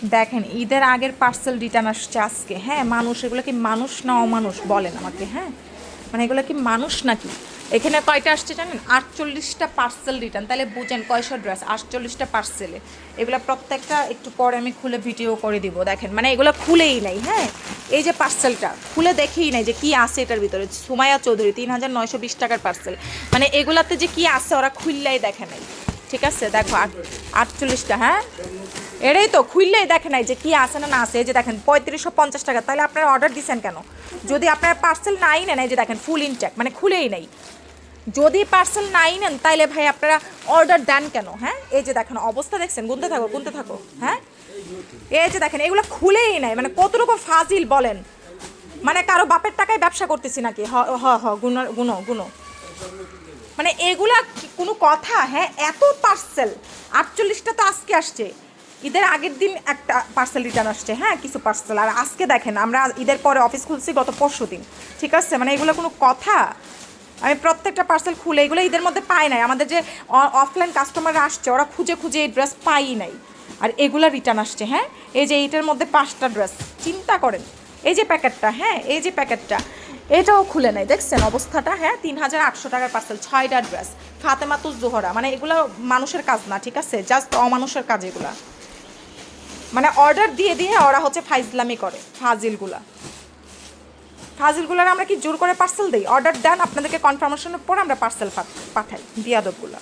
দেখেন ঈদের আগের পার্সেল রিটার্ন আসছে আজকে, হ্যাঁ মানুষ, এগুলো কি মানুষ না অমানুষ বলেন আমাকে, হ্যাঁ মানে এগুলো কি মানুষ নাকি? এখানে কয়টা আসছে জানেন? 48টা পার্সেল রিটার্ন, তাহলে বুঝেন কয়শো ড্রেস, 48টা পার্সেলে। এগুলো প্রত্যেকটা একটু পরে আমি খুলে ভিডিও করে দিব। দেখেন মানে এগুলো খুলেই নাই, হ্যাঁ এই যে পার্সেলটা খুলে দেখেই নাই যে কি আছে এটার ভিতরে। সুমাইয়া চৌধুরী 3920 টাকার পার্সেল, মানে এগুলাতে যে কি আছে ওরা খুললেই দেখে নাই। ঠিক আছে দেখো 48টা, হ্যাঁ এটাই তো খুললেই দেখে নাই যে কি আছে না না আছে। এই যে দেখেন 3550 টাকা, তাহলে আপনারা অর্ডার দিচ্ছেন কেন? যদি আপনারা পার্সেল নাই নেন, এই যে দেখেন ফুল ইনটেক মানে খুলেই নেই। যদি পার্সেল নাই নেন তাইলে ভাই আপনারা অর্ডার দেন কেন? হ্যাঁ এই যে দেখেন অবস্থা দেখছেন, গুনতে থাকো গুনতে থাকো, হ্যাঁ এই যে দেখেন এগুলো খুলেই নাই, মানে কতটুকু ফাজিল বলেন। মানে কারো বাপের টাকায় ব্যবসা করতেছি নাকি? হ হ হ গুনো গুনো গুনো, মানে এগুলা কোনো কথা? হ্যাঁ এত পার্সেল, 48টা তো আজকে আসছে। ঈদের আগের দিন একটা পার্সেল রিটার্ন আসছে, হ্যাঁ কিছু পার্সেল, আর আজকে দেখেন আমরা ঈদের পরে অফিস খুলছি গত পরশু দিন। ঠিক আছে মানে এগুলো কোনো কথা? আমি প্রত্যেকটা পার্সেল খুলে এগুলো ঈদের মধ্যে পাই নাই। আমাদের যে অফলাইন কাস্টমাররা আসছে ওরা খুঁজে খুঁজে এই ড্রেস পাই নাই, আর এগুলো রিটার্ন আসছে। হ্যাঁ এই যে এইটার মধ্যে 5টা ড্রেস, চিন্তা করেন। এই যে প্যাকেটটা, হ্যাঁ এই যে প্যাকেটটা, এটাও খুলে নেই, দেখছেন অবস্থাটা? হ্যাঁ 3800 টাকার পার্সেল, 6টা ড্রেস, ফাতেমাতুজ জোহরা। মানে এগুলো মানুষের কাজ না, ঠিক আছে জাস্ট অমানুষের কাজ এগুলা। মানে অর্ডার দিয়ে দিয়ে ওরা হচ্ছে ফাইজলামি করে, ফাজিলগুলা। ফাজিলগুলার আমরা কি জোর করে পার্সেল দিই? অর্ডার দেন, আপনাদেরকে কনফার্মেশনের পর আমরা পার্সেল পাঠাই, বিয়াদবগুলা।